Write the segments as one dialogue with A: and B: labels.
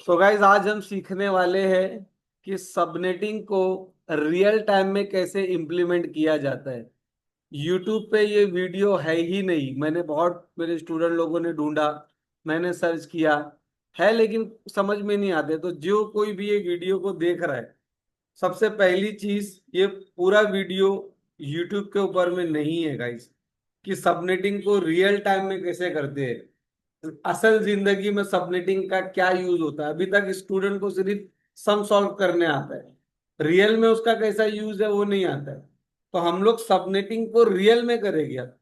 A: So guys आज हम सीखने वाले हैं कि सबनेटिंग को रियल टाइम में कैसे इम्प्लीमेंट किया जाता है। यूट्यूब पे ये वीडियो है ही नहीं। मैंने बहुत मेरे स्टूडेंट लोगों ने ढूंढा, मैंने सर्च किया है, लेकिन समझ में नहीं आते। तो जो कोई भी ये वीडियो को देख रहा है, सबसे पहली चीज, ये पूरा वीडियो यूट्यूब के ऊपर में नहीं है गाइस, कि सबनेटिंग को रियल टाइम में कैसे करते हैं, असल जिंदगी में सबनेटिंग का क्या यूज होता है। अभी तक स्टूडेंट को सिर्फ सम सॉल्व करने आता है, रियल में उसका कैसा यूज है वो नहीं आता है। तो हम लोग सबनेटिंग को रियल में करेंगे अब,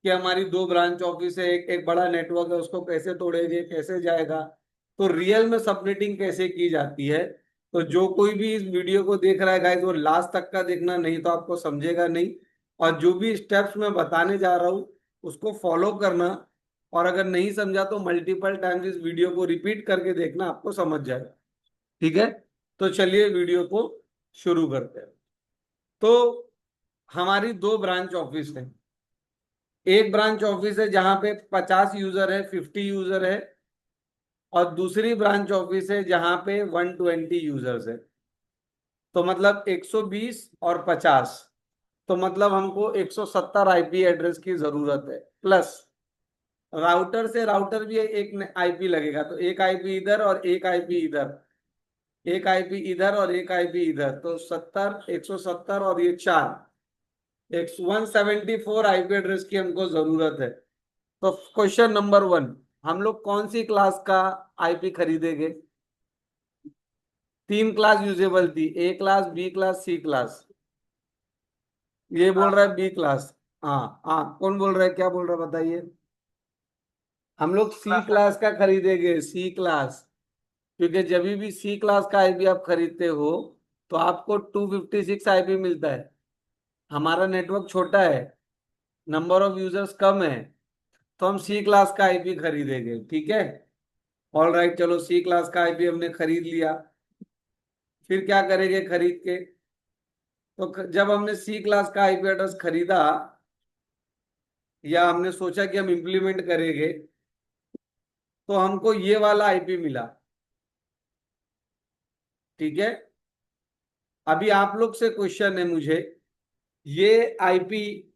A: कि हमारी दो ब्रांच ऑफिस है, एक एक बड़ा नेटवर्क है, उसको कैसे तोड़ेंगे, कैसे जाएगा, तो रियल में सबनेटिंग कैसे की जाती है। तो जो कोई भी इस वीडियो को देख रहा है गाइस, वो लास्ट तक का देखना, नहीं तो आपको समझेगा नहीं। और जो भी स्टेप्स मैं बताने जा रहा हूँ उसको फॉलो करना, और अगर नहीं समझा तो मल्टीपल टाइम्स इस वीडियो को रिपीट करके देखना, आपको समझ जाएगा। ठीक है, तो चलिए वीडियो को शुरू करते हैं। तो हमारी दो ब्रांच ऑफिस है। एक ब्रांच ऑफिस है जहां पे 50 यूजर है, 50 यूजर है, और दूसरी ब्रांच ऑफिस है जहां पे 120 यूजर्स है। तो मतलब 120 और 50, तो मतलब हमको 170 आईपी एड्रेस की जरूरत है। प्लस राउटर से राउटर भी एक आईपी लगेगा, तो एक आईपी इधर और एक आईपी इधर, एक आईपी इधर और एक आईपी इधर, तो 70, 170 और ये चार, एक 174 आईपी एड्रेस की हमको जरूरत है। तो क्वेश्चन नंबर वन, हम लोग कौन सी क्लास का आईपी खरीदेंगे? तीन क्लास यूजेबल थी, ए क्लास, बी क्लास, सी क्लास। ये बोल रहा है बी क्लास। हाँ हाँ, कौन बोल रहा है, क्या बोल रहा है बताइए। हम लोग सी क्लास का खरीदेंगे, सी क्लास। क्योंकि जब भी सी क्लास का आईपी आप खरीदते हो तो आपको 256 आईपी मिलता है। हमारा नेटवर्क छोटा है, नंबर ऑफ यूजर्स कम है, तो हम सी क्लास का आईपी खरीदेंगे। ठीक है, ऑल राइट, चलो सी क्लास का आईपी हमने खरीद लिया। फिर क्या करेंगे खरीद के? तो जब हमने सी क्लास का आईपी एड्रेस खरीदा, या हमने सोचा कि हम इंप्लीमेंट करेंगे, तो हमको ये वाला आईपी मिला। ठीक है, अभी आप लोग से क्वेश्चन है मुझे, ये आईपी,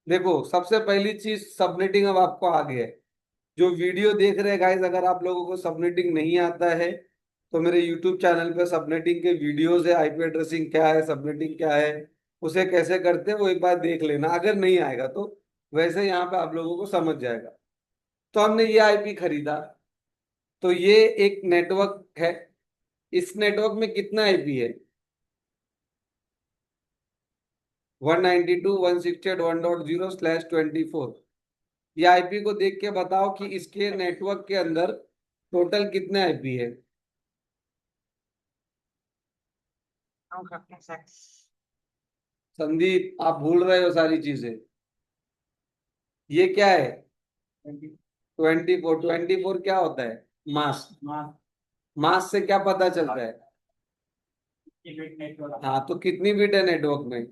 A: देखो सबसे पहली चीज सबनेटिंग अब आपको आ गया है। जो वीडियो देख रहे हैं गाइस, अगर आप लोगों को सबनेटिंग नहीं आता है तो मेरे यूट्यूब चैनल पे सबनेटिंग के वीडियोस है, आईपी एड्रेसिंग क्या है, सबनेटिंग क्या है, उसे कैसे करते हैं, वो एक बार देख लेना। अगर नहीं आएगा तो वैसे यहाँ पे आप लोगों को समझ जाएगा। तो हमने ये आईपी खरीदा, तो ये एक नेटवर्क है। इस नेटवर्क में कितना आईपी है? 192.168.1.0/24। ये आईपी को देख के बताओ कि इसके नेटवर्क के अंदर टोटल कितने आईपी है।
B: 256।
A: संदीप, आप भूल रहे हो सारी चीजें। ये क्या है? 24। 24 क्या होता है? मास। मास से क्या पता चलता है? हाँ, तो कितनी बिट है नेटवर्क में?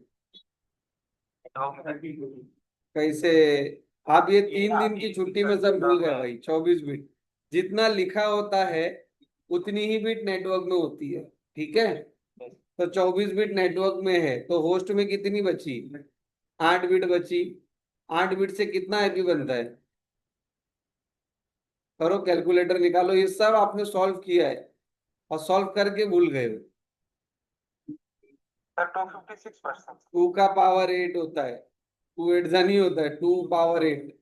A: कैसे? आप ये 3 दिन की छुट्टी में सब भूल गए भाई। 24 बिट जितना लिखा होता है उतनी ही बिट नेटवर्क में होती है। ठीक है, तो 24 बिट नेटवर्क में है, तो होस्ट में कितनी बची? 8 बिट बची। 8 बिट से कितना आईपी बनता है? करो, कैलकुलेटर निकालो। ये सब आपने सॉल्व किया है और सॉल्व करके भूल गए हो।
B: सर 256%।
A: 2 का पावर 8 होता है। 2 8 नहीं होता है, 2 पावर 8।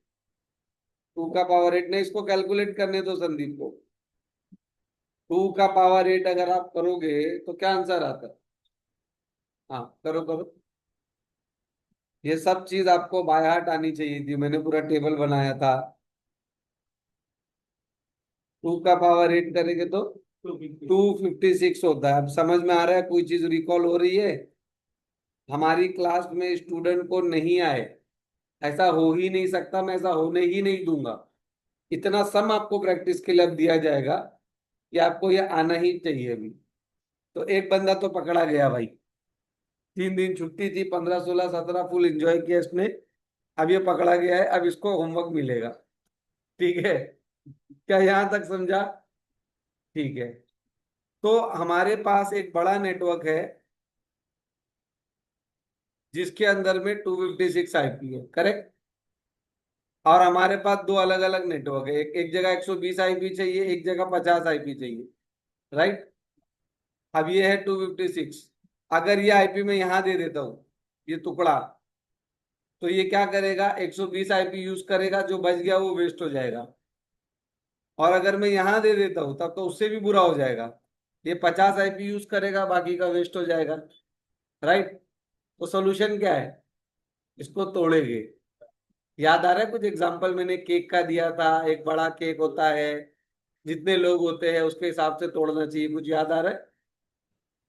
A: 2 का पावर 8 ने, इसको कैलकुलेट करने दो संदीप को। 2 का पावर 8 अगर आप करोगे तो क्या आंसर आता है? हाँ, करो करो। ये सब चीज आपको बाय हार्ट आनी चाहिए थी, मैंने पूरा टेबल बनाया था। 2 का पावर 8 करेंगे तो 256 होता है। अब समझ में आ रहा है? कोई चीज रिकॉल हो रही है? हमारी क्लास में स्टूडेंट को नहीं आए, ऐसा हो ही नहीं सकता, मैं ऐसा होने ही नहीं दूंगा। इतना सम आपको प्रैक्टिस के लिए अब दिया जाएगा कि आपको ये आना ही चाहिए अभी। तो एक बंदा तो पकड़ा गया भाई। 3 दिन छुट्टी थी, 15 16 17 फुल एंजॉय किया इसने। अब ये पकड़ा गया है, अब इसको होमवर्क मिलेगा। ठीक है, क्या यहां तक समझा? ठीक है, तो हमारे पास एक बड़ा नेटवर्क है जिसके अंदर में 256 आईपी है, करेक्ट। और हमारे पास दो अलग अलग नेटवर्क है, एक जगह 120 आईपी चाहिए, एक जगह 50 आईपी चाहिए, राइट। अब ये है 256। अगर ये आईपी मैं यहाँ दे देता हूँ, ये टुकड़ा, तो ये क्या करेगा, 120 आईपी यूज करेगा, जो बच गया वो वेस्ट हो जाएगा। और अगर मैं यहाँ दे देता हूँ तब तो उससे भी बुरा हो जाएगा, ये 50 आईपी यूज करेगा, बाकी का वेस्ट हो जाएगा, राइट। तो सोल्यूशन क्या है, इसको तोड़ेंगे। याद आ रहा है कुछ एग्जांपल मैंने केक का दिया था, एक बड़ा केक होता है, जितने लोग होते हैं उसके हिसाब से तोड़ना चाहिए, कुछ याद आ रहा है।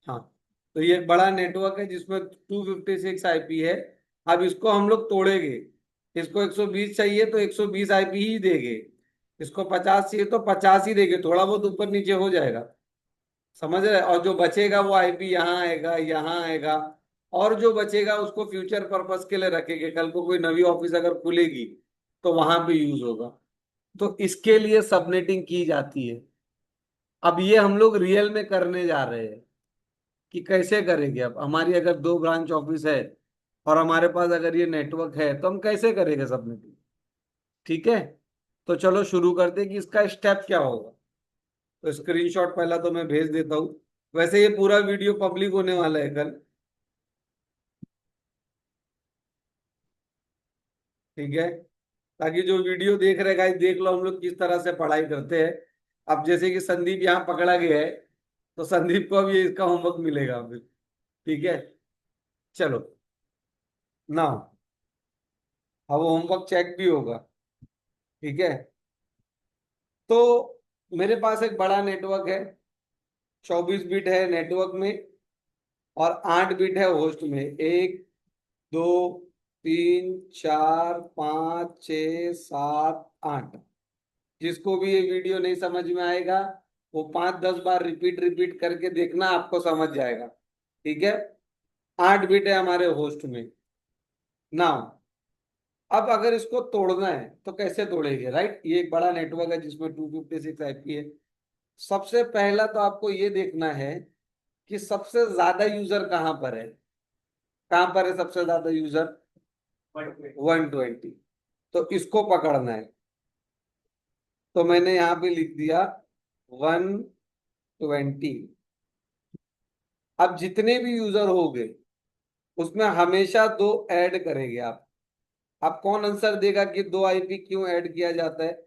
A: हाँ, तो ये एक बड़ा नेटवर्क है जिसमें 256 आईपी है। अब इसको हम लोग तोड़ेंगे, इसको 120 चाहिए तो 120 आईपी ही देंगे, इसको 50 चाहिए तो 50 ही देंगे, थोड़ा बहुत ऊपर नीचे हो जाएगा, समझ रहे हैं? और जो बचेगा वो आईपी यहाँ आएगा, यहाँ आएगा, और जो बचेगा उसको फ्यूचर पर्पस के लिए रखेंगे, कल को कोई नवी ऑफिस अगर खुलेगी तो वहां पे यूज होगा। तो इसके लिए सबनेटिंग की जाती है। अब ये हम लोग रियल में करने जा रहे हैं कि कैसे करेंगे। अब हमारी अगर दो ब्रांच ऑफिस है और हमारे पास अगर ये नेटवर्क है तो हम कैसे करेंगे सबनेटिंग, ठीक है। तो चलो शुरू करते हैं कि इसका स्टेप क्या होगा। तो स्क्रीनशॉट पहला तो मैं भेज देता हूँ। वैसे ये पूरा वीडियो पब्लिक होने वाला है कल, ठीक है, ताकि जो वीडियो देख रहे गाइस देख लो हम लोग किस तरह से पढ़ाई करते हैं। अब जैसे कि संदीप यहाँ पकड़ा गया है, तो संदीप को अब ये इसका होमवर्क मिलेगा फिर, ठीक है। चलो ना, अब होमवर्क चेक भी होगा, ठीक है। तो मेरे पास एक बड़ा नेटवर्क है, 24 बिट है नेटवर्क में, और 8 बिट है होस्ट में। 1, 2, 3, 4, 5, 6, 7, 8। जिसको भी ये वीडियो नहीं समझ में आएगा वो 5-10 बार रिपीट रिपीट करके देखना, आपको समझ जाएगा, ठीक है। 8 बिट है हमारे होस्ट में। नाउ अब अगर इसको तोड़ना है तो कैसे तोड़ेंगे, राइट। ये एक बड़ा नेटवर्क है जिसमें 256 आईपी है। सबसे पहला तो आपको ये देखना है कि सबसे ज्यादा यूजर कहाँ पर है। कहाँ पर है सबसे ज्यादा यूजर, 120। तो इसको पकड़ना है, तो मैंने यहाँ पे लिख दिया 120। अब जितने भी यूजर हो गए उसमें हमेशा दो ऐड करेंगे आप। अब कौन आंसर देगा कि दो आईपी क्यों ऐड किया जाता है।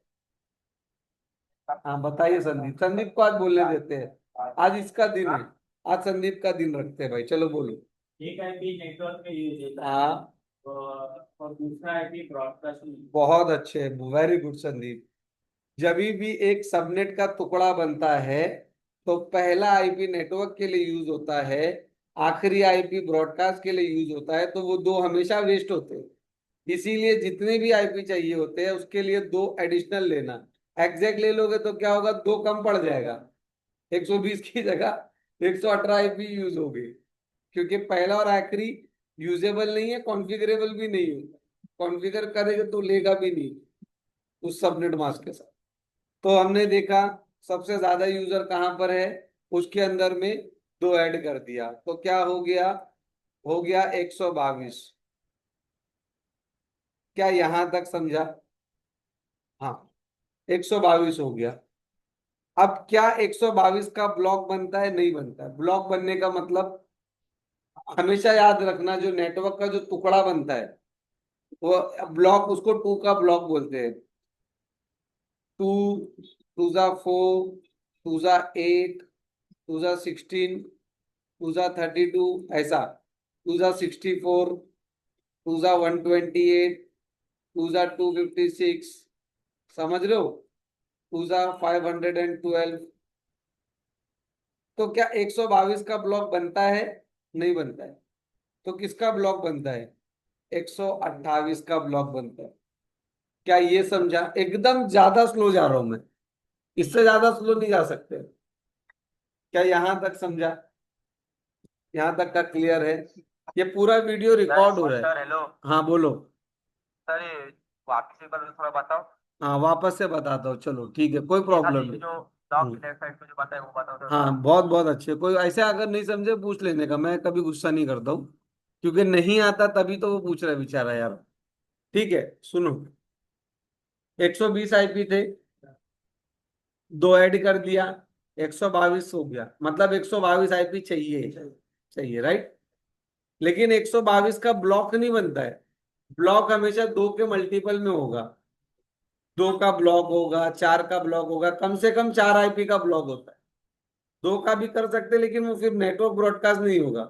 A: हाँ बताइए संदीप, संदीप को आज बोलने देते हैं, आज इसका दिन है, आज संदीप का दिन रखते हैं भाई, चलो बोलो।
B: एक आईपी नेटवर्क में यूज होता है,
A: हाँ,
B: और दूसरा आईपी ब्रॉडकास्ट में।
A: बहुत अच्छे, वेरी गुड संदीप। जब भी एक सबनेट का टुकड़ा बनता है तो पहला आईपी नेटवर्क के लिए यूज होता है, आखिरी आईपी ब्रॉडकास्ट के लिए यूज होता है, तो वो दो हमेशा वेस्ट होते हैं। इसीलिए जितने भी आईपी चाहिए होते हैं उसके लिए दो एडिशनल लेना। एग्जैक्ट ले लोगे तो क्या होगा, दो कम पड़ जाएगा, 120 की जगह 118 आईपी यूज होगी, क्योंकि पहला और आखिरी यूजेबल नहीं है, कॉन्फ़िगरेबल भी नहीं है। कॉन्फ़िगर करेगा तो लेगा भी नहीं उस सबनेट मास्क के साथ। तो हमने देखा सबसे ज्यादा यूजर कहाँ पर है, उसके अंदर में दो ऐड कर दिया तो क्या हो गया 122। क्या यहां तक समझा। हाँ, 122 हो गया। अब क्या 122 का ब्लॉक बनता है, नहीं बनता है। ब्लॉक बनने का मतलब हमेशा याद रखना, जो नेटवर्क का जो टुकड़ा बनता है वो ब्लॉक, उसको टू का ब्लॉक बोलते हैं। 2, 2 जा 4, 2 जा 8, 2 जा 16, 2 जा 32, ऐसा 2 जा 64, 2 जा 128, 2 जा 256, समझ रहे हो, 2 जा 512। तो क्या 122 का ब्लॉक बनता है, नहीं बनता है। तो किसका ब्लॉक बनता है, 128 का ब्लॉक बनता है। क्या ये समझा। एकदम ज्यादा स्लो जा रहा हूं मैं, इससे ज्यादा स्लो नहीं जा सकते। क्या यहां तक समझा, यहां तक का क्लियर है। ये पूरा वीडियो रिकॉर्ड हो रहा है।
B: Sir hello.
A: हाँ बोलो।
B: सर ये वापस एक बार थोड़ा बताओ।
A: हाँ वापस से बताता हूँ, चलो ठीक है, कोई
B: ये
A: प्रॉब्लम
B: खाली
A: नहीं।
B: जो लॉक लेफ्ट साइड पे जो बताए वो बताओ तो थोड़ा।
A: हाँ बहुत बहुत अच्छे। कोई ऐसे अगर नहीं समझे पूछ लेने का, मैं कभी गुस्सा नहीं करता हूँ, क्योंकि नहीं आता तभी तो वो पूछ रहा है बेचारा यार। ठीक है सुनो, 120 आईपी थे, दो ऐड कर दिया, 122 हो गया, मतलब 122 आईपी चाहिए, चाहिए राइट। लेकिन 122 का ब्लॉक नहीं बनता है, ब्लॉक हमेशा दो के मल्टीपल में होगा। दो का ब्लॉक होगा, चार का ब्लॉक होगा, कम से कम चार आईपी का ब्लॉक होता है। दो का भी कर सकते हैं, लेकिन वो फिर नेटवर्क ब्रॉडकास्ट नहीं होगा।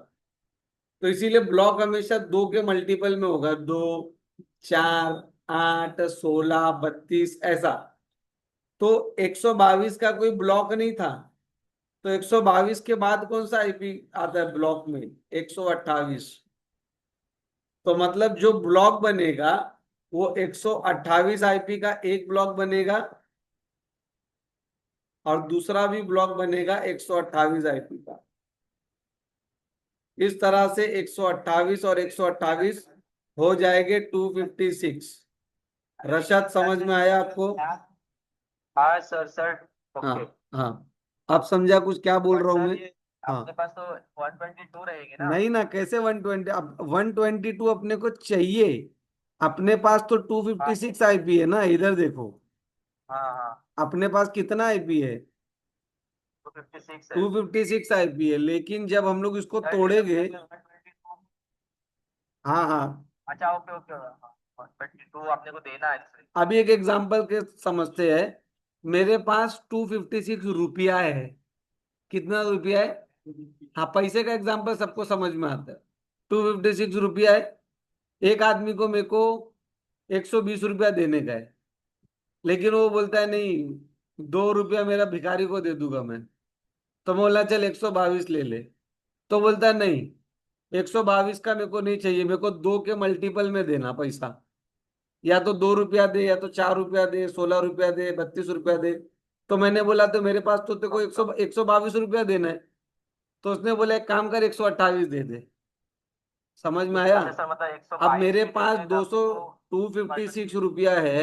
A: तो इसीलिए ब्लॉक हमेशा दो के मल्टीपल में होगा, दो, चार, आठ, 16, 32 ऐसा। तो 122 का कोई ब्लॉक नहीं था, तो 122 के बाद कौन सा आईपी आता है ब्लॉक में? 128। तो मतलब जो ब्लॉक बनेगा वो 128 आईपी का एक ब्लॉक बनेगा, और दूसरा भी ब्लॉक बनेगा 128 आईपी का। इस तरह से 128 और 128 हो जाएंगे 256। रशद समझ में आया आपको?
B: हाँ सर सर।
A: हाँ
B: ओके।
A: हाँ। आप समझा कुछ क्या बोल
B: बट
A: रहा हूं
B: सर
A: मैं?
B: ये
A: हाँ।
B: अपने पास तो 122 रहेगी ना।
A: नहीं ना, कैसे 120? अब 122 अपने को चाहिए, अपने पास तो
B: हाँ
A: 256 आईपी है ना, इधर देखो।
B: हाँ हाँ।
A: अपने पास कितना आईपी है?
B: 256 है।
A: 256 आईपी है, लेकिन जब हम लोग इसको
B: सर ये
A: तोड़ेंगे।
B: अपने को 122।
A: हाँ हाँ।
B: अच्छा ओके ओके हाँ। 122 अपने को देना है इससे।
A: अभी एक एग्जांपल के समझते हैं। मेरे पास 256 रुपया है। कितना रुपया है? हाँ, पैसे का एग्जांपल सबको समझ में आता है। 256 रुपया है। एक आदमी को मेरे को 120 रुपया देने का है, लेकिन वो बोलता है नहीं, 2 रुपया मेरा भिखारी को दे दूंगा मैं। तो मैं बोला चल 122 ले ले। तो बोलता है नहीं, 122 का मेरे को नहीं चाहिए, मेरे को दो के मल्टीपल में देना पैसा। या तो 2 रुपया दे, या तो 4 रुपया दे, 16 रुपया दे, 32 रुपया दे। तो मैंने बोला तो मेरे पास तो तेरे को 122 रुपया देना है। तो उसने बोला एक काम कर, 128 दे दे। समझ में आया?
B: अच्छा सर मतलब
A: अब
B: 122
A: मेरे
B: भी
A: पास
B: देंगे तो
A: दो
B: अपने
A: सौ
B: को।
A: टू फिफ्टी सिक्स रुपया है।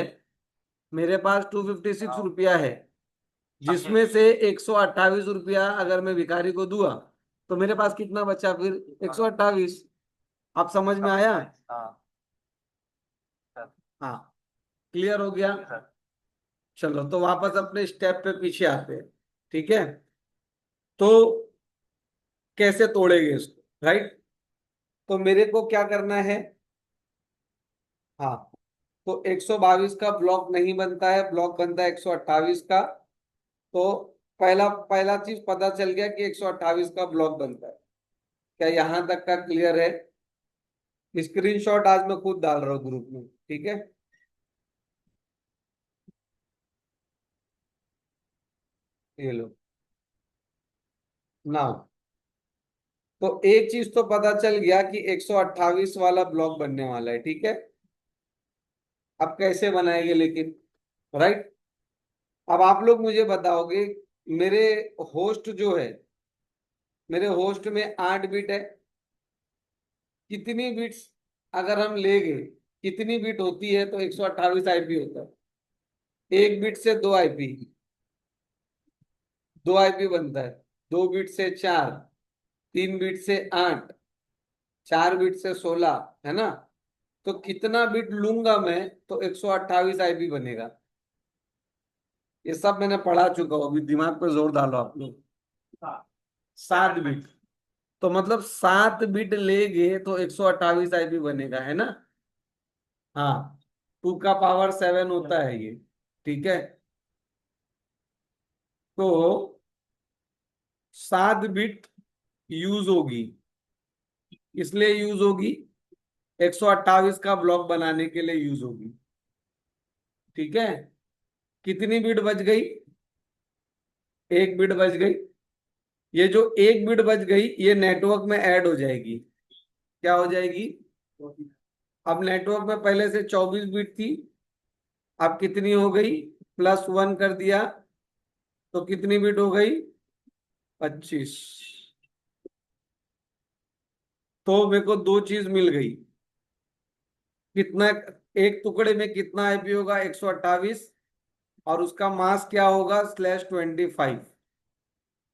A: मेरे पास 256
B: हाँ
A: रुपया है,
B: समझे।
A: जिसमें से 128 रुपया अगर मैं भिखारी को दूंगा, तो मेरे पास कितना बचा फिर? एक
B: हाँ
A: सौ अट्ठाईस आप समझ में आया?
B: 127 हाँ सर।
A: हाँ, क्लियर हो गया।
B: Okay sir.
A: चलो तो वापस अपने स्टेप पे पीछे आते हैं। ठीक है, तो कैसे तोड़ेंगे इसको, राइट? तो मेरे को क्या करना है? हाँ, तो 122 का ब्लॉक नहीं बनता है, ब्लॉक बनता है 128 का। तो पहला पहला चीज पता चल गया कि 128 का ब्लॉक बनता है। क्या यहां तक का क्लियर है? स्क्रीनशॉट आज मैं खुद डाल रहा हूँ ग्रुप में, ठीक है? ये लो नाउ। तो एक चीज तो पता चल गया कि 128 वाला ब्लॉक बनने वाला है, ठीक है? अब कैसे बनाएंगे लेकिन, राइट? अब आप लोग मुझे बताओगे, मेरे होस्ट जो है, मेरे होस्ट में 8 बिट है। कितनी बिट्स अगर हम लेंगे, कितनी बिट होती है तो 128 आईपी होता है? एक बिट से दो आईपी, दो आईपी बनता है। दो बिट से चार, तीन बिट से आठ, चार बिट से 16, है ना? तो कितना बिट लूंगा मैं तो 128 आईपी बनेगा? ये सब मैंने पढ़ा चुका हूँ, अभी दिमाग पे जोर डालो आप लोग।
B: हाँ
A: 7 बिट, तो मतलब 7 बिट लेंगे तो 128 आईपी बनेगा, है ना? हाँ, 2 का पावर 7 होता है ये, ठीक है? तो 7 बिट यूज होगी, इसलिए यूज होगी, 128 का ब्लॉक बनाने के लिए यूज होगी। ठीक है, कितनी बिट बच गई? एक बिट बच गई। ये जो एक बिट बच गई ये नेटवर्क में ऐड हो जाएगी। क्या हो जाएगी? अब नेटवर्क में पहले से 24 बिट थी, अब कितनी हो गई? +1 कर दिया तो कितनी बिट हो गई? 25। तो मेरे को दो चीज मिल गई। कितना? एक टुकड़े में कितना आईपी होगा? 128, और उसका मास क्या होगा /25।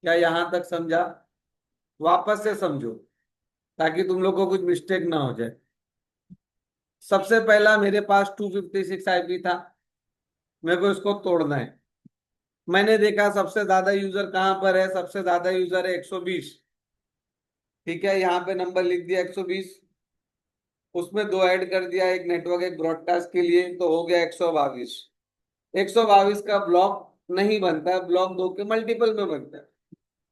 A: क्या यहां तक समझा? वापस से समझो ताकि तुम लोग को कुछ मिस्टेक ना हो जाए। सबसे पहला मेरे पास 256 आईपी था, मेरे को इसको तोड़ना है। मैंने देखा सबसे ज्यादा यूजर कहां पर है, सबसे ज्यादा यूजर है 120। ठीक है, यहाँ पे नंबर लिख दिया 120, उसमें दो ऐड कर दिया, एक नेटवर्क एक ब्रॉडकास्ट के लिए, तो हो गया 122। 122 का ब्लॉक नहीं बनता है, ब्लॉक दो के मल्टीपल में बनता है।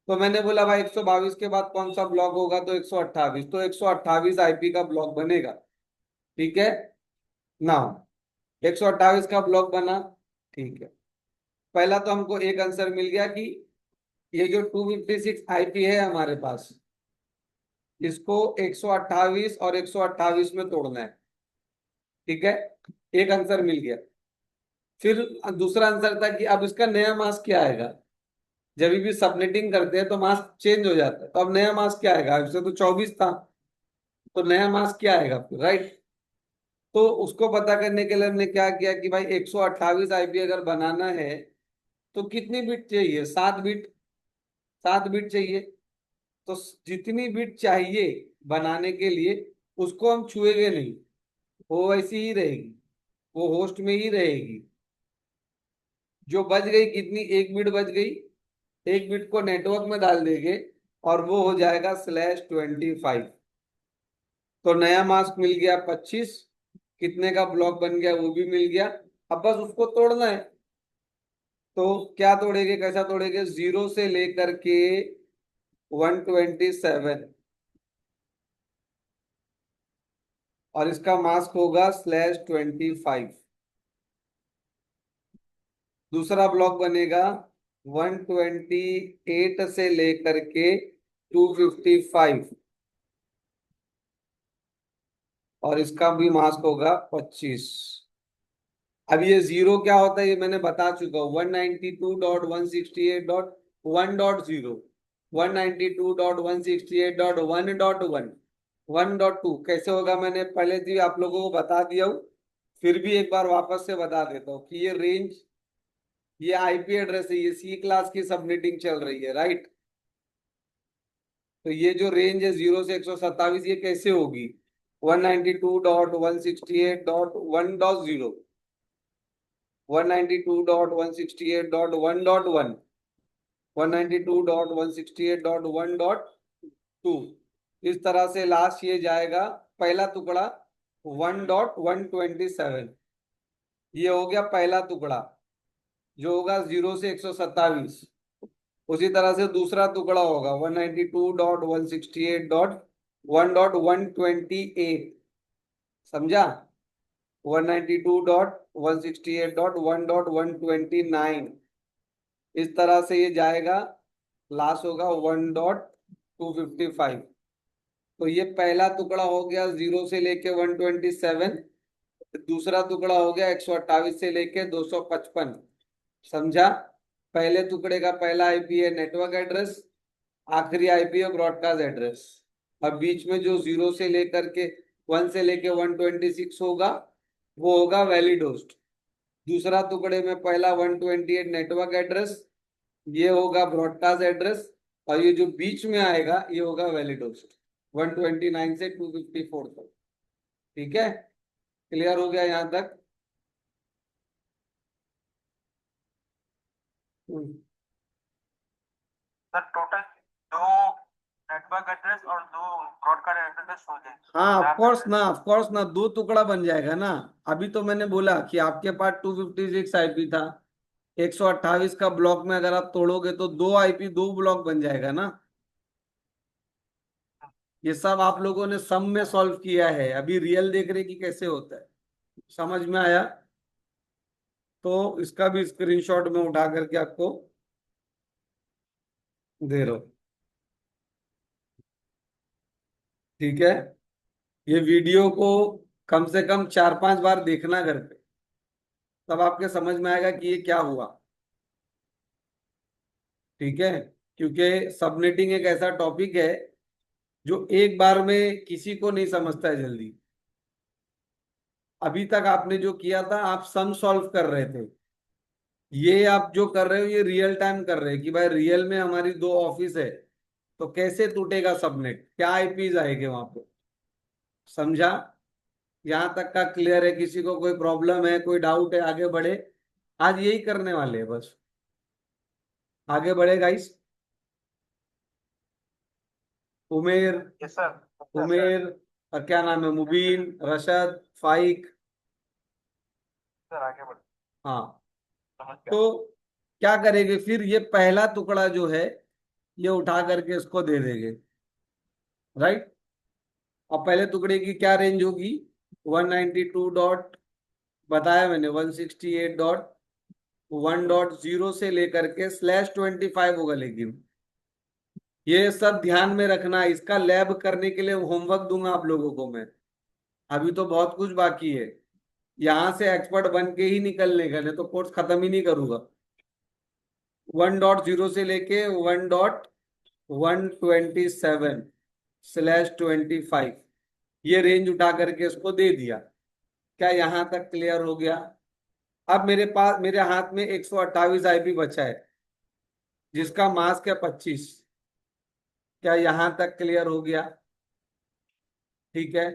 A: तो मैंने बोला भाई 122 के बाद कौन सा ब्लॉक होगा, तो 128, तो 128 आईपी का ब्लॉक बनेगा। ठीक है ना, 128 का ब्लॉक बना। ठीक है, पहला तो हमको एक आंसर मिल गया कि ये जो 256 आईपी है हमारे पास, इसको 128 और 128 में तोड़ना है। ठीक है, एक आंसर मिल गया। फिर दूसरा आंसर था कि अब इसका नया मास क्या आएगा। जब भी सबनेटिंग करते हैं तो मास चेंज हो जाता है, तो अब नया मास क्या आएगा, इससे तो 24 था, तो नया मास क्या आएगा फिर, राइट। तो उसको पता करने के लिए हमने क्या किया कि भाई 128 आईपी अगर बनाना है तो कितनी बिट चाहिए, 7 बिट। 7 बिट चाहिए, तो जितनी बिट चाहिए बनाने के लिए उसको हम छुएंगे नहीं, वो वैसी ही रहेगी, वो होस्ट में ही रहेगी। जो बच गई कितनी, 1 बिट बच गई, 1 बिट को नेटवर्क में डाल देंगे और वो हो जाएगा /25। तो नया मास्क मिल गया 25, कितने का ब्लॉक बन गया वो भी मिल गया। अब बस उसको तोड़ना है। तो क्या तोड़ेंगे, कैसा तोड़ेंगे, 0 से लेकर के 127, और इसका मास्क होगा /25। दूसरा ब्लॉक बनेगा 128 से लेकर के 255, और इसका भी मास्क होगा 25। अब ये 0 क्या होता है ये मैंने बता चुका हूँ, 192.168.1.0, 192.168.1.1, 1.2 कैसे होगा मैंने पहले भी आप लोगों को बता दिया हूँ, फिर भी एक बार वापस से बता देता हूँ कि ये रेंज, ये आईपी एड्रेस है, ये सी क्लास की सबनेटिंग चल रही है, राइट। तो ये जो रेंज है 0 से 127, ये कैसे होगी, 192.168.1.0, 192.168.1.1, 192.168.1.2, इस तरह से लास्ट ये जाएगा पहला टुकड़ा 1.127। ये हो गया पहला टुकड़ा जो होगा 0 से 127। उसी तरह से दूसरा टुकड़ा होगा 192.168.1.128। समझा, 192.168.1.129, इस तरह से ये जाएगा, लास्ट होगा 1.255। तो ये पहला टुकड़ा हो गया 0 से लेके 127, दूसरा टुकड़ा हो गया 128 से लेके 255। समझा, पहले टुकड़े का पहला आईपी है नेटवर्क एड्रेस, आखिरी आईपी है ब्रॉडकास्ट एड्रेस, अब बीच में जो 0 से लेकर के 1 से लेके 126 होगा वो होगा वैलिड होस्ट। दूसरा टुकड़े में पहला 128 नेटवर्क एड्रेस, ये होगा ब्रॉडकास्ट एड्रेस, और ये जो बीच में आएगा ये होगा वैलिड होस्ट 129 से 254 तक। ठीक है, क्लियर हो गया यहां तक? हम्म।
B: सर टोटल दो नेटवर्क एड्रेस और दो ब्रॉडकास्ट एड्रेस हो जाए,
A: हाँ, ऑफ
B: 4
A: कोर्स ना,
B: एड्रेस।
A: ऑफ कोर्स ना, दो टुकड़ा बन जाएगा ना। अभी तो मैंने बोला कि आपके पास 256 आईपी था, 128 का ब्लॉक में अगर आप तोड़ोगे तो दो आईपी, दो ब्लॉक बन जाएगा ना। ये सब आप लोगों ने सम में सॉल्व किया है, अभी रियल देख रहे कि कैसे होता है। समझ में आया? तो इसका भी स्क्रीनशॉट में उठा करके आपको दे रहा हूं। ठीक है, ये वीडियो को कम से कम 4-5 बार देखना घर पे, तब आपके समझ में आएगा कि ये क्या हुआ। ठीक है, क्योंकि सबनेटिंग एक ऐसा टॉपिक है जो एक बार में किसी को नहीं समझता है जल्दी। अभी तक आपने जो किया था, आप सम सॉल्व कर रहे थे, ये आप जो कर रहे हो ये रियल टाइम कर रहे हैं कि भाई रियल में हमारी दो ऑफिस है, तो कैसे टूटेगा सबनेट, क्या आईपीज आएंगे वहां पे। समझा? यहां तक का क्लियर है? किसी को कोई प्रॉब्लम है, कोई डाउट है, आगे बढ़े। आज यही करने वाले हैं बस। आगे बढ़े गाइस। उमेर,
B: यस सर।
A: उमेर, क्या नाम है, मुबीन, रशद, फाइक।
B: सर आगे बढ़ो।
A: हाँ।
B: समझ गया।
A: तो क्या करेंगे फिर, ये पहला टुकड़ा जो है ये उठा करके इसको दे देंगे, राइट। और पहले टुकड़े की क्या रेंज होगी, 192 डॉट, बताया मैंने, 168.1.0 से लेकर के /25 होगा। लेकिन ये सब ध्यान में रखना, इसका लैब करने के लिए होमवर्क दूंगा आप लोगों को मैं। अभी तो बहुत कुछ बाकी है, यहां से एक्सपर्ट बन के ही निकलने का, नहीं तो कोर्स खत्म ही नहीं करूंगा। 1.0 से लेके 1.127/25, ये रेंज उठा करके इसको दे दिया। क्या यहां तक क्लियर हो गया? अब मेरे पास, मेरे हाथ में 128 आईपी बचा है, जिसका मास्क है 25। क्या यहां तक क्लियर हो गया? ठीक है,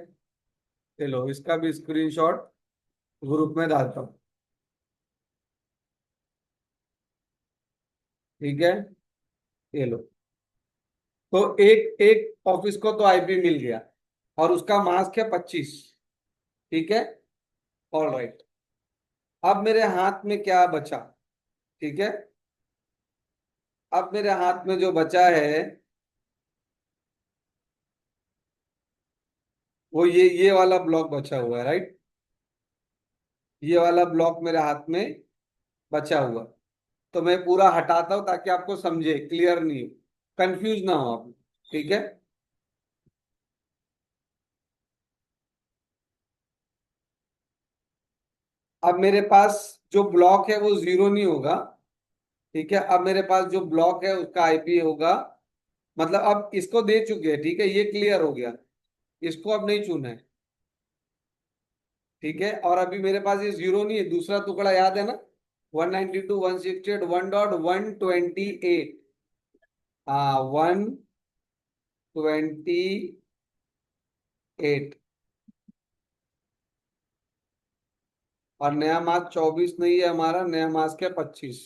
A: चलो इसका भी स्क्रीनशॉट ग्रुप में डालता हूँ। ठीक है, ये लो। तो एक एक ऑफिस को तो आईपी मिल गया, और उसका मास्क है 25। ठीक है, ऑल राइट। अब मेरे हाथ में क्या बचा? ठीक है, अब मेरे हाथ में जो बचा है वो ये वाला ब्लॉक बचा हुआ है, राइट। ये वाला ब्लॉक मेरे हाथ में बचा हुआ। तो मैं पूरा हटाता हूं ताकि आपको समझे, क्लियर नहीं हो, कंफ्यूज ना हो आप। ठीक है, अब मेरे पास जो ब्लॉक है वो जीरो नहीं होगा। ठीक है, अब मेरे पास जो ब्लॉक है उसका आईपी होगा, मतलब अब इसको दे चुके हैं, ठीक है, ये क्लियर हो गया। इसको अब नहीं चुना है। ठीक है, और अभी मेरे पास ये जीरो नहीं है, दूसरा टुकड़ा याद है ना, 192, 168, 1.128। हाँ, 128। और नया मास 24 नहीं है हमारा, नया मास क्या 25।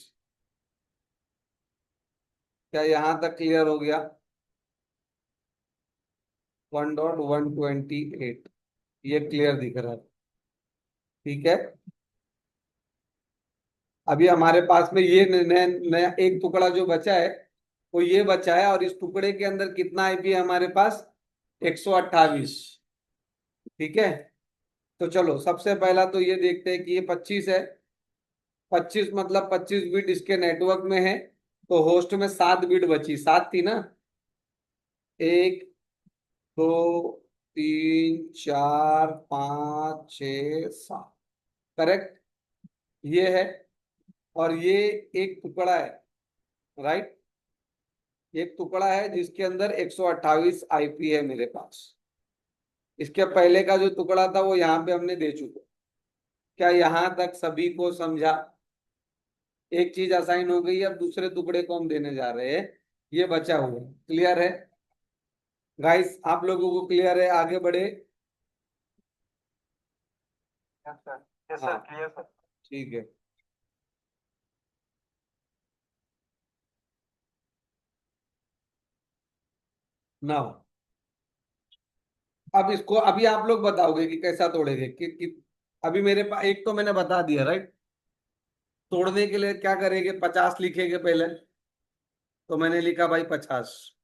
A: क्या यहां तक क्लियर हो गया? 1.128, ये क्लियर दिख रहा है। ठीक है, अभी हमारे पास में ये नया नया एक टुकड़ा जो बचा है वो ये बचा है, और इस टुकड़े के अंदर कितना आईपी है हमारे पास, 128। ठीक है, तो चलो सबसे पहला तो ये देखते हैं कि ये 25 है। 25 मतलब 25 बिट इसके नेटवर्क में है, तो होस्ट में 7 बिट बची, 7 थी ना, 1, 2, 3, 4, 5, 6, 7, करेक्ट, ये है। और ये एक टुकड़ा है, राइट, एक टुकड़ा है जिसके अंदर 128 आईपी है मेरे पास। इसके पहले का जो टुकड़ा था वो यहाँ पे हमने दे चुके। क्या यहां तक सभी को समझा? एक चीज असाइन हो गई, अब दूसरे टुकड़े को हम देने जा रहे हैं, ये बचा हुआ है। क्लियर है गाइस, आप लोगों को क्लियर है? आगे बढ़े।
B: Yes sir. यस सर,
A: हाँ,
B: क्लियर सर।
A: ठीक है। नाउ अब इसको, अभी आप लोग बताओगे कि कैसा तोड़ेंगे कि अभी मेरे पास एक तो मैंने बता दिया, राइट। तोड़ने के लिए क्या करेंगे, 50 लिखेंगे पहले, तो मैंने लिखा भाई 50,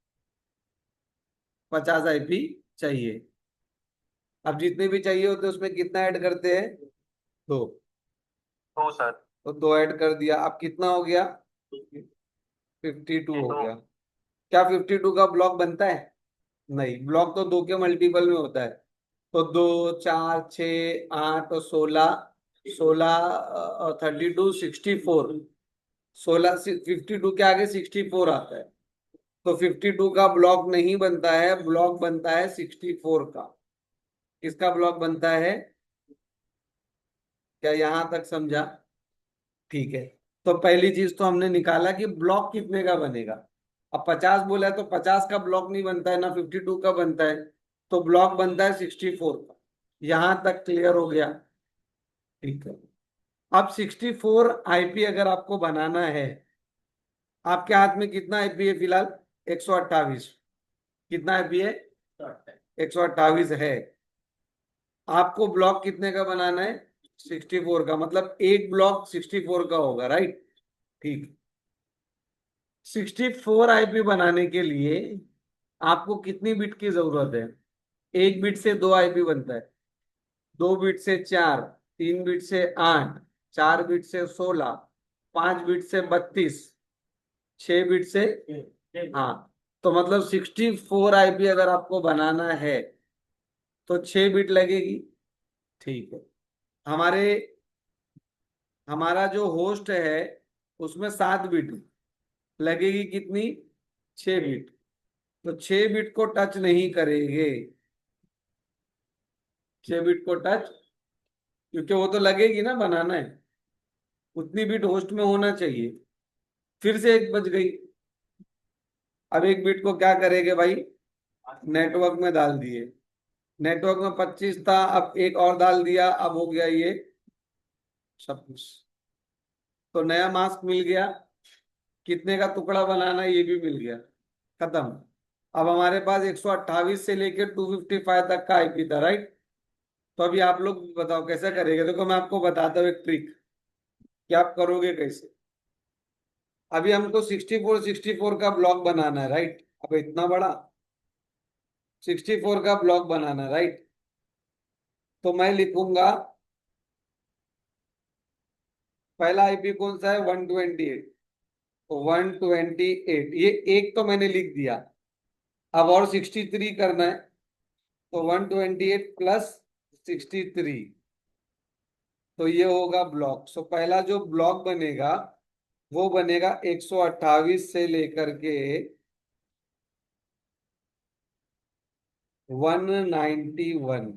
A: 50 आईपी चाहिए। अब जितने भी चाहिए होते हैं उसमें कितना ऐड करते हैं, दो।
B: तो सर।
A: तो दो ऐड कर दिया, अब कितना हो गया, 52 हो
B: 52।
A: गया। क्या 52 का ब्लॉक बनता है? नहीं, ब्लॉक तो दो के मल्टीपल में होता है। तो 2, 4, 6, 8 और 16, 16, 32, 64, 52 के आगे 64 आता है। तो 52 का ब्लॉक नहीं बनता है, ब्लॉक बनता है 64 का। किसका ब्लॉक बनता है? क्या यहां तक समझा? ठीक है, तो पहली चीज तो हमने निकाला कि ब्लॉक कितने का बनेगा। अब 50 बोला है तो 50 का ब्लॉक नहीं बनता है ना 52 का बनता है, तो ब्लॉक बनता है 64 का। यहां तक क्लियर हो गया? ठीक है। अब 64 आईपी अगर आपको बनाना है, आपके हाथ में कितना आईपी है फिलहाल? 128। कितना आईपी है? 128 है। आपको ब्लॉक कितने का बनाना है? 64 का, मतलब एक ब्लॉक 64 का होगा, राइट? ठीक। 64 आईपी बनाने के लिए आपको कितनी बिट की जरूरत है? एक बिट से दो आईपी बनता है, दो बिट से चार, तीन बिट से आठ, चार बिट से 16, पांच बिट से 32, छह बिट से, हाँ, तो मतलब 64 आईपी अगर आपको बनाना है तो 6 बिट लगेगी। ठीक है। हमारे हमारा जो होस्ट है उसमें 7 बिट लगेगी, कितनी? 6 बिट। तो 6 बिट को टच नहीं करेंगे, 6 बिट को टच, क्योंकि वो तो लगेगी ना, बनाना है, उतनी बिट होस्ट में होना चाहिए। फिर से एक बच गई। अब एक बिट को क्या करेंगे भाई? नेटवर्क में डाल दिए। नेटवर्क में 25 था, अब एक और डाल दिया, अब हो गया ये 26। तो नया मास्क मिल गया। कितने का टुकड़ा बनाना है ये भी मिल गया। खत्म। अब हमारे पास 128 से लेकर 255 तक का आईपी था, राइट? तो अभी आप लोग बताओ कैसे करेंगे। देखो मैं आपको बताता हूँ एक ट्रिक कि आप करोगे कैसे। अभी हमको 64 का ब्लॉक बनाना है, राइट? अब इतना बड़ा 64 का ब्लॉक बनाना है, राइट? तो मैं लिखूंगा, पहला आईपी कौन सा है? 128। तो 128, ये एक तो मैंने लिख दिया। अब और 63 करना है, तो 128 प्लस 63, तो ये होगा ब्लॉक। सो पहला जो ब्लॉक बनेगा वो बनेगा 128 से लेकर के 191।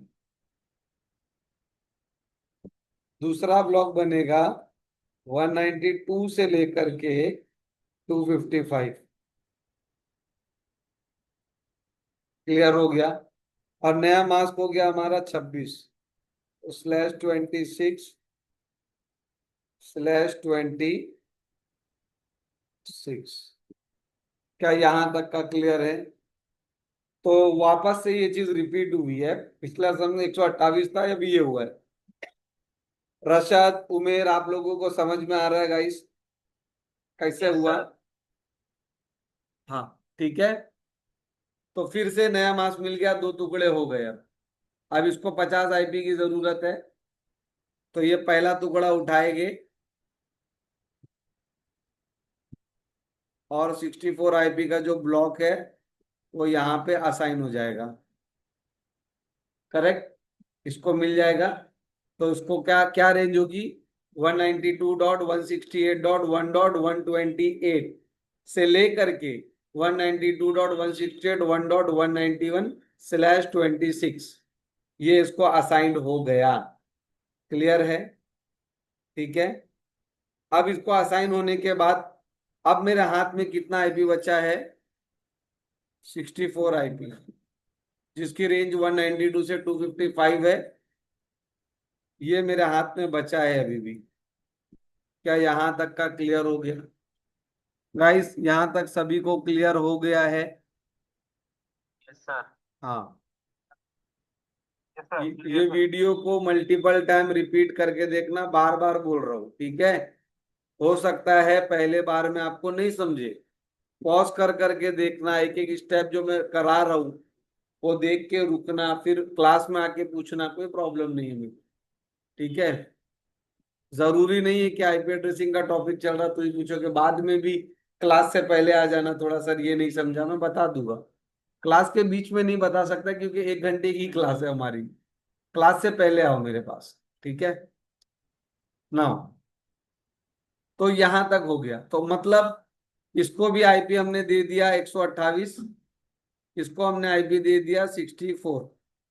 A: दूसरा ब्लॉक बनेगा 192 से लेकर के 255। क्लियर हो गया? और नया मास्क हो गया हमारा 26 /26/26। क्या यहां तक का क्लियर है? तो वापस से ये चीज रिपीट हुई है। पिछला समय 128 था, अभी ये हुआ है। रशद, उमेर, आप लोगों को समझ में आ रहा है गाइस कैसे हुआ? हाँ, ठीक है। तो फिर से नया मास्क मिल गया, दो टुकड़े हो गए। अब इसको 50 आईपी की जरूरत है, तो ये पहला टुकड़ा उठाएंगे और 64 आईपी का जो ब्लॉक है वो यहाँ पे असाइन हो जाएगा। करेक्ट? इसको मिल जाएगा। तो उसको क्या क्या रेंज होगी? 192.168.1.128 से लेकर के 192.168.1.191/26, ये इसको असाइंड हो गया। क्लियर है? ठीक है। अब इसको असाइन होने के बाद अब मेरे हाथ में कितना आईपी बचा है? 64 आईपी, जिसकी रेंज 192 से 255 है। ये मेरे हाथ में बचा है अभी भी। क्या यहां तक का क्लियर हो गया गाइस? यहां तक सभी को क्लियर हो गया है?
B: Yes sir.
A: हाँ।
B: यस सर,
A: ये
B: क्लियर सर।
A: वीडियो को मल्टीपल टाइम रिपीट करके देखना, बार बार बोल रहा हूँ, ठीक है? हो सकता है पहले बार में आपको नहीं समझे, पॉज कर करके देखना, एक एक स्टेप जो मैं करा रहा हूँ वो देख के रुकना, फिर क्लास में आके पूछना, कोई प्रॉब्लम नहीं है मुझे। ठीक है? जरूरी नहीं है कि आईपी एड्रेसिंग का टॉपिक चल रहा तो ही पूछोगे, बाद में भी क्लास से पहले आ जाना, थोड़ा सर ये नहीं समझा, मैं बता दूंगा। क्लास के बीच में नहीं बता सकता क्योंकि 1 घंटे की क्लास है हमारी। क्लास से पहले आओ मेरे पास, ठीक है ना? तो यहां तक हो गया, तो मतलब इसको भी आईपी हमने दे दिया 128, इसको हमने आईपी दे दिया 64।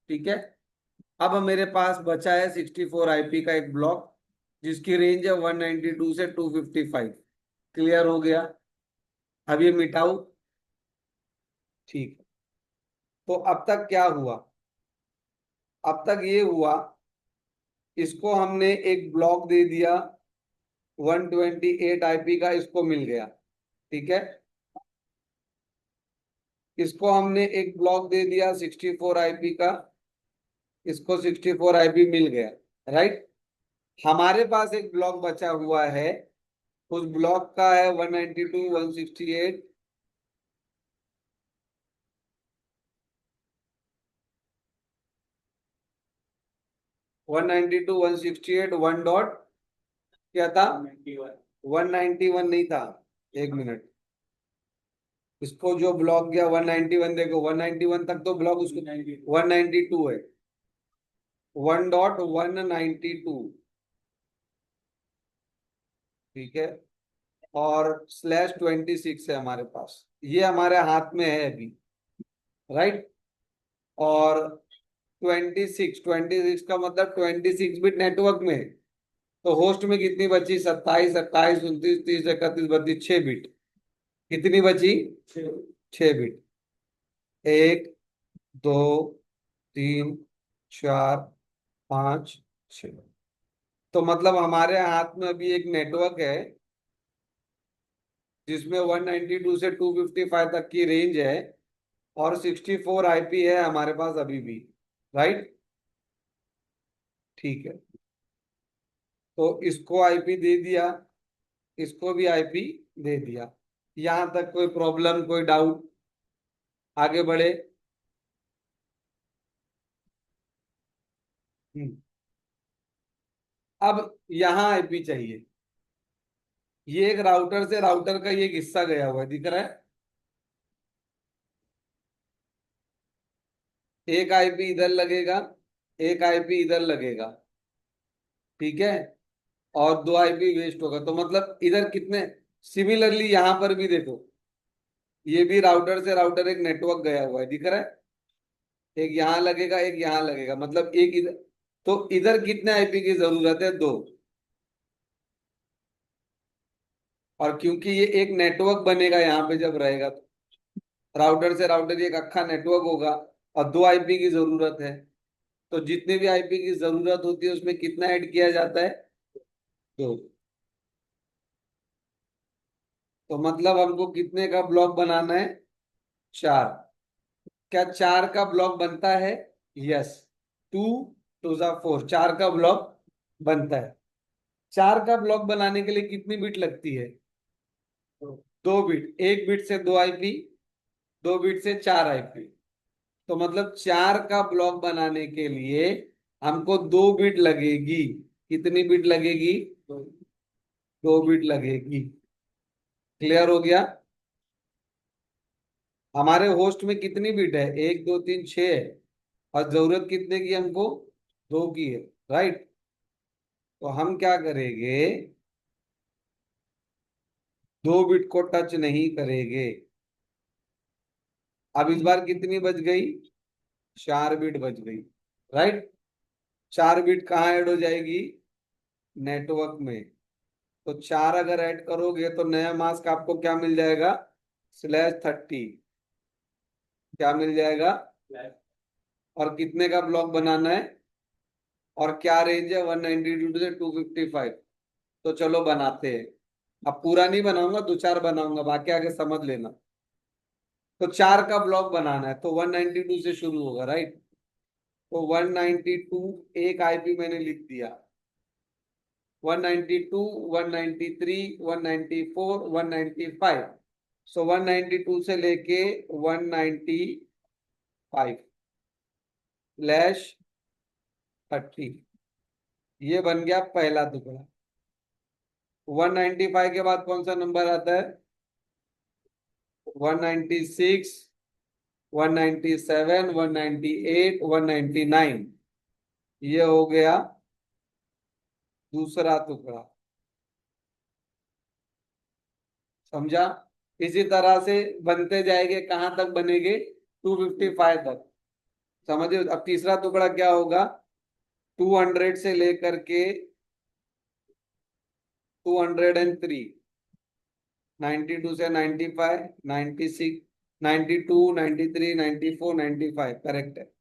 A: ठीक है। अब मेरे पास बचा है 64 आईपी का एक ब्लॉक। जिसकी रेंज है 192 से 255। क्लियर हो गया? अब ये मिटाऊ। ठीक है। तो अब तक क्या हुआ? अब तक ये हुआ, इसको हमने एक ब्लॉक दे दिया 128 आईपी का, इसको मिल गया। ठीक है। इसको हमने एक ब्लॉक दे दिया 64 आईपी का, इसको 64 आईपी मिल गया। राइट। हमारे पास एक ब्लॉक बचा हुआ है, उस ब्लॉक का है 192 168। 192 168 वन डॉट क्या था? 191 नहीं था। एक मिनट। इसको जो ब्लॉक गया 191, देखो 191 तक तो ब्लॉक उसको 192 है। 1.192। ठीक है। और /26 है हमारे पास, ये हमारे हाथ में है अभी। राइट। और 26 का मतलब 26 बिट नेटवर्क में है। तो होस्ट में कितनी बची? 27 28 29 30 31 32 6 बिट। कितनी बची? 6 बिट। 1 2 3 4 5 6। तो मतलब हमारे हाथ में अभी एक नेटवर्क है जिसमें 192 से 255 तक की रेंज है, और 64 आईपी है हमारे पास अभी भी। राइट। ठीक है। तो इसको आईपी दे दिया, इसको भी आईपी दे दिया। यहां तक कोई प्रॉब्लम, कोई डाउट? आगे बढ़े। हम्म। अब यहां आईपी चाहिए। ये एक राउटर से राउटर का ये एक हिस्सा गया हुआ है, दिख रहा है? एक आईपी इधर लगेगा, एक आईपी इधर लगेगा। ठीक है। और दो आईपी वेस्ट होगा, तो मतलब इधर कितने? सिमिलरली यहां पर भी देखो, ये भी राउटर से राउटर एक नेटवर्क गया हुआ है, दिख रहा है? एक यहाँ लगेगा, एक यहाँ लगेगा, मतलब एक इधर। तो इधर कितने आईपी की जरूरत है? दो। और क्योंकि ये एक नेटवर्क बनेगा यहाँ पे जब रहेगा, तो राउटर से राउटर एक अक्खा नेटवर्क होगा, और दो आईपी की जरूरत है। तो जितने भी आईपी की जरूरत होती है उसमें कितना ऐड किया जाता है? दो। तो मतलब हमको कितने का ब्लॉक बनाना है? 4। क्या 4 का ब्लॉक बनता है? यस। 2 2 4, 4 का ब्लॉक बनता है। 4 का ब्लॉक बनाने के लिए कितनी बिट लगती है? 2 बिट। 1 बिट से 2 आईपी, 2 बिट से 4 आईपी। तो मतलब 4 का ब्लॉक बनाने के लिए हमको 2 बिट लगेगी। कितनी बिट लगेगी? 2 बिट लगेगी। क्लियर हो गया? हमारे होस्ट में कितनी बिट है? 1 2 3 6 है। और जरूरत कितने की हमको? 2 की है। राइट। तो हम क्या करेंगे? 2 बिट को टच नहीं करेंगे। अब इस बार कितनी बच गई? 4 बिट बच गई। राइट। 4 बिट कहाँ ऐड हो जाएगी? नेटवर्क में। तो 4 अगर ऐड करोगे तो नया मास्क आपको क्या मिल जाएगा? /30। क्या मिल जाएगा? और कितने का ब्लॉक बनाना है? और क्या रेंज है? 192 से 255। तो चलो बनाते हैं। अब पूरा नहीं बनाऊंगा, दो चार बनाऊंगा, बाकी आगे समझ लेना। तो 4 का ब्लॉक बनाना है तो 192 से शुरू होगा। राइट। तो 192, एक आईपी मैंने लिख दिया। 192 193 194 195। सो 192 से लेके 195/30। ये बन गया पहला टुकड़ा। 195 के बाद कौन सा नंबर आता है? 196 197 198 199। ये हो गया दूसरा टुकड़ा। समझा? इसी तरह से बनते जाएंगे, कहां तक बनेंगे? 255 तक। समझे? अब तीसरा टुकड़ा क्या होगा? 200 से लेकर के 203, 92 से 95, 96, 92, 93, 94, 95 करेक्ट है।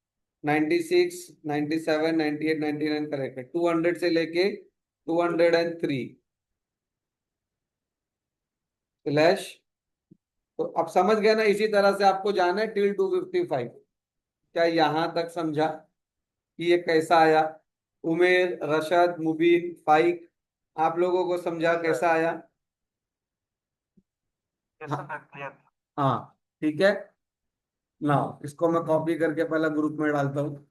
A: 96, 97, 98, 99 करेक्ट है। 200 से लेके 203 स्लैश, तो अब समझ गए ना। इसी तरह से आपको जाना है टिल 255। क्या यहां तक समझा कि ये कैसा आया? उमेर, रशद, मुबीन, फाइक, आप लोगों को समझा कैसा आया?
B: कैसा
A: हाँ,
B: क्लियर?
A: हाँ, ठीक है ना। इसको मैं कॉपी करके पहला ग्रुप में डालता हूँ।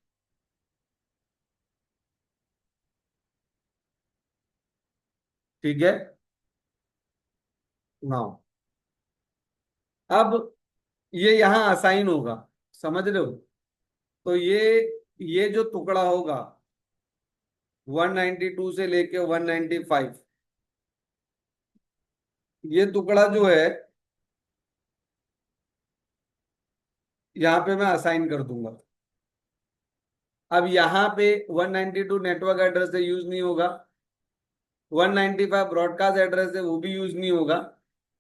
A: ठीक है ना। अब ये यहाँ असाइन होगा, समझ रहे हो? तो ये जो टुकड़ा होगा 192 से लेके 195, ये टुकड़ा जो है यहाँ पे मैं असाइन कर दूंगा। अब यहाँ पे 192 नेटवर्क एड्रेस से यूज नहीं होगा, 195 ब्रॉडकास्ट एड्रेस है वो भी यूज नहीं होगा।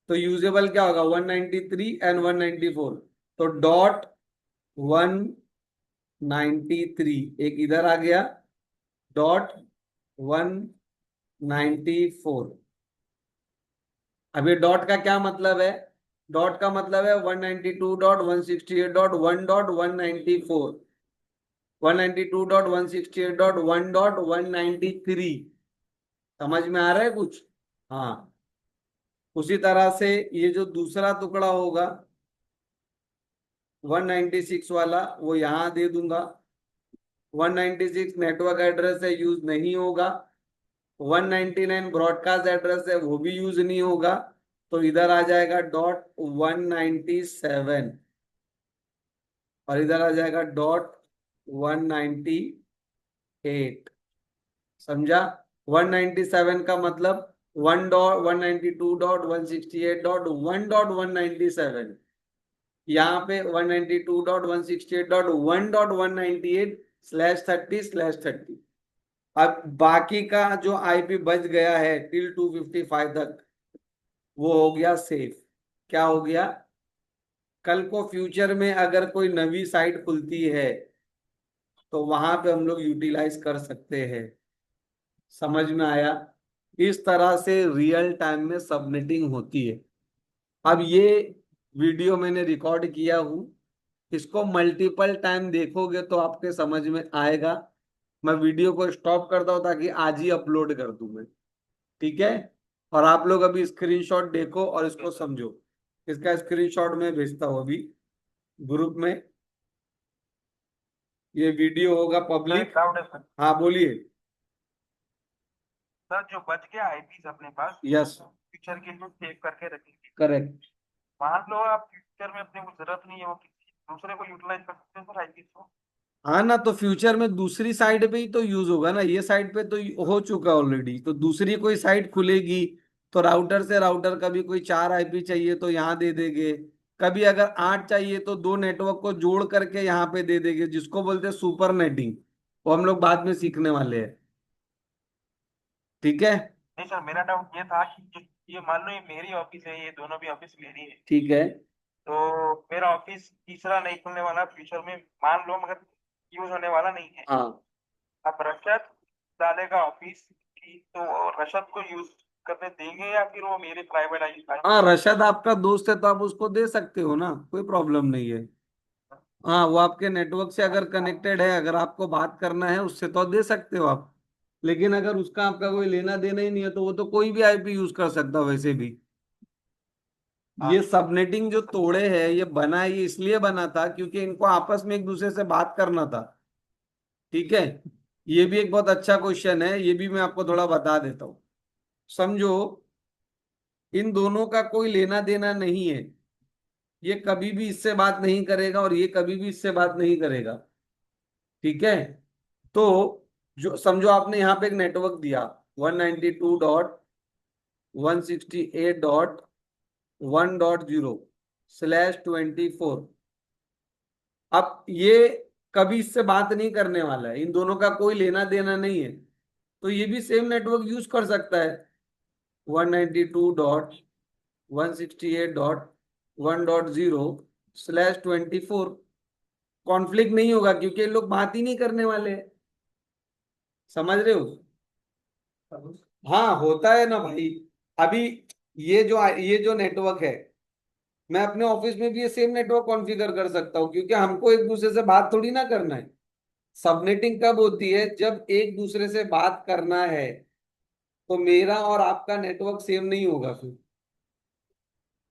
A: तो यूजेबल क्या होगा? 193 एंड 194। तो डॉट 193 एक इधर आ गया, डॉट 194। अब ये डॉट का क्या मतलब है? डॉट का मतलब है 192.168.1.194, 192.168.1.193। समझ में आ रहा है कुछ? हाँ। उसी तरह से ये जो दूसरा टुकड़ा होगा 196 वाला, वो यहां दे दूंगा। 196 नेटवर्क एड्रेस है, यूज नहीं होगा। 199 ब्रॉडकास्ट एड्रेस है, वो भी यूज नहीं होगा। तो इधर आ जाएगा डॉट 197 और इधर आ जाएगा डॉट 198। समझा? 197 का मतलब 1.192.168.1.197। यहाँ पे 192.168.1.198/30/30। अब बाकी का जो आईपी बच गया है टिल 255 तक, वो हो गया सेफ। क्या हो गया? कल को फ्यूचर में अगर कोई नवी साइट खुलती है तो वहां पे हम लोग यूटिलाइज कर सकते हैं। समझ में आया? इस तरह से रियल टाइम में सबनेटिंग होती है। अब ये वीडियो मैंने रिकॉर्ड किया हूँ, इसको मल्टीपल टाइम देखोगे तो आपके समझ में आएगा। मैं वीडियो को स्टॉप करता हूँ ताकि आज ही अपलोड कर दूं मैं। ठीक है? और आप लोग अभी स्क्रीनशॉट देखो और इसको समझो। इसका स्क्रीनशॉट मैं भेजता हूँ अभी ग्रुप में। ये वीडियो होगा
B: सर एक
A: पब्लिक।
B: डाउट है सर।
A: हाँ, बोलिए।
B: सर जो बच गया आईपीस अपने पास,
A: यस,
B: फ्यूचर के लिए सेव करके रखेंगे।
A: करेक्ट।
B: मान लो आप फ्यूचर में अपने को जरूरत नहीं है, वो किसी दूसरे को यूटिलाइज कर सकते हैं सर आईपीस को।
A: हाँ ना, तो फ्यूचर में दूसरी साइड पे ही तो यूज होगा ना। ये साइड पे तो हो चुका ऑलरेडी, तो दूसरी कोई साइट खुलेगी तो राउटर से राउटर, कभी कोई 4 आईपी चाहिए तो यहाँ दे देंगे, कभी अगर 8 चाहिए तो 2 नेटवर्क को जोड़ करके यहाँ पे दे देंगे, जिसको बोलते हैं सुपर नेटिंग। वो हम लोग बाद में सीखने वाले हैं। ठीक है?
B: नहीं सर, मेरा डाउट ये था कि ये मान लो ये मेरी ऑफिस है, ये दोनों भी ऑफिस मेरी है।
A: ठीक है।
B: तो मेरा ऑफिस तीसरा नहीं खुलने वाला फ्यूचर में, मान लो, मगर यूज होने वाला नहीं है।
A: हाँ,
B: अब रशद डालेगा ऑफिस की, तो रशद को यूज करने देंगे या फिर वो मेरे प्राइवेट आई
A: हाँ,
B: पाएंगे?
A: रशद आपका दोस्त है तो आप उसको दे सकते हो ना, कोई प्रॉब्लम नहीं है। हाँ, वो आपके नेटवर्क से अगर कनेक्टेड है, अगर आपको बात करना है उससे तो दे सकते हो आप। लेकिन अगर उसका आपका कोई लेना देना ही नहीं है तो वो तो कोई भी आईपी यूज कर सकता है वैसे भी। ये सबनेटिंग जो तोड़े है, ये बना, ये इसलिए बना था क्योंकि इनको आपस में एक दूसरे से बात करना था। ठीक है? ये भी एक बहुत अच्छा क्वेश्चन है, ये भी मैं आपको थोड़ा बता देता हूँ। समझो, इन दोनों का कोई लेना देना नहीं है। ये कभी भी इससे बात नहीं करेगा और ये कभी भी इससे बात नहीं करेगा। ठीक है? तो जो समझो, आपने यहाँ पे एक नेटवर्क दिया 192.168.1.0/24। अब ये कभी इससे बात नहीं करने वाला है, इन दोनों का कोई लेना देना नहीं है। तो ये भी सेम नेटवर्क यूज कर सकता है। 192.168.1.0/24। कॉन्फ्लिक्ट नहीं होगा क्योंकि ये लोग बात ही नहीं करने वाले हैं। समझ रहे हो? हाँ होता है ना भाई। अभी ये जो नेटवर्क है, मैं अपने ऑफिस में भी ये सेम नेटवर्क कॉन्फ़िगर कर सकता हूँ, क्योंकि हमको एक दूसरे से बात थोड़ी ना करना है। सबनेटिंग कब होती है? जब एक दूसरे से बात करना है, तो मेरा और आपका नेटवर्क सेम नहीं होगा फिर।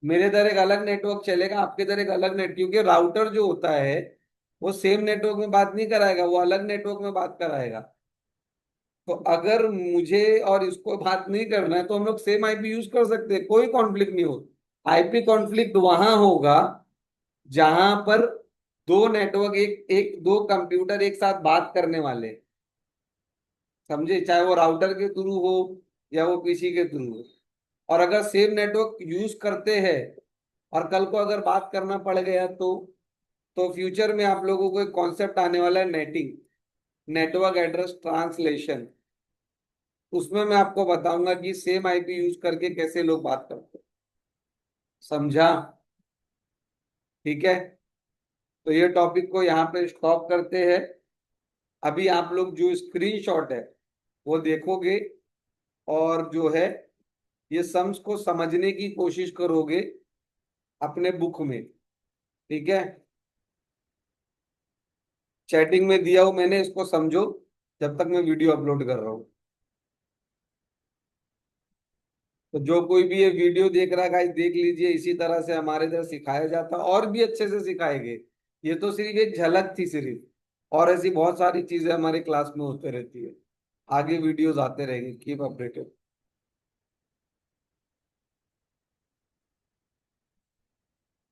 A: मेरे इधर एक अलग नेटवर्क चलेगा, आपके इधर एक अलग नेट, क्योंकि राउटर जो होता है वो सेम नेटवर्क में बात नहीं कराएगा, वो अलग नेटवर्क में बात कराएगा। तो अगर मुझे और इसको बात नहीं करना है, तो हम लोग सेम आईपी यूज कर सकते हैं, कोई कॉन्फ्लिक्ट नहीं हो। आईपी कॉन्फ्लिक्ट वहां होगा जहां पर दो नेटवर्क, एक एक दो कंप्यूटर एक साथ बात करने वाले, समझे? चाहे वो राउटर के थ्रू हो या वो पीसी के थ्रू हो। और अगर सेम नेटवर्क यूज करते हैं और कल को अगर बात करना पड़ गया, तो फ्यूचर में आप लोगों को एक कॉन्सेप्ट आने वाला है, नेटिंग, नेटवर्क एड्रेस ट्रांसलेशन। उसमें मैं आपको बताऊंगा कि सेम आईपी यूज करके कैसे लोग बात करते हैं। समझा? ठीक है, तो ये टॉपिक को यहाँ पे स्टॉप करते हैं। अभी आप लोग जो स्क्रीनशॉट है वो देखोगे, और जो है ये सम्स को समझने की कोशिश करोगे अपने बुक में। ठीक है, चैटिंग में दिया हूं मैंने, इसको समझो जब तक मैं वीडियो अपलोड कर रहा हूँ। तो जो कोई भी ये वीडियो देख रहा है गाइस, देख लीजिए, इसी तरह से हमारे इधर सिखाया जाता है, और भी अच्छे से सिखाएंगे। ये तो सिर्फ एक झलक थी सिर्फ, और ऐसी बहुत सारी चीजें हमारी क्लास में होते रहती है। आगे वीडियोस आते रहेंगे, कीप अपडेटेड।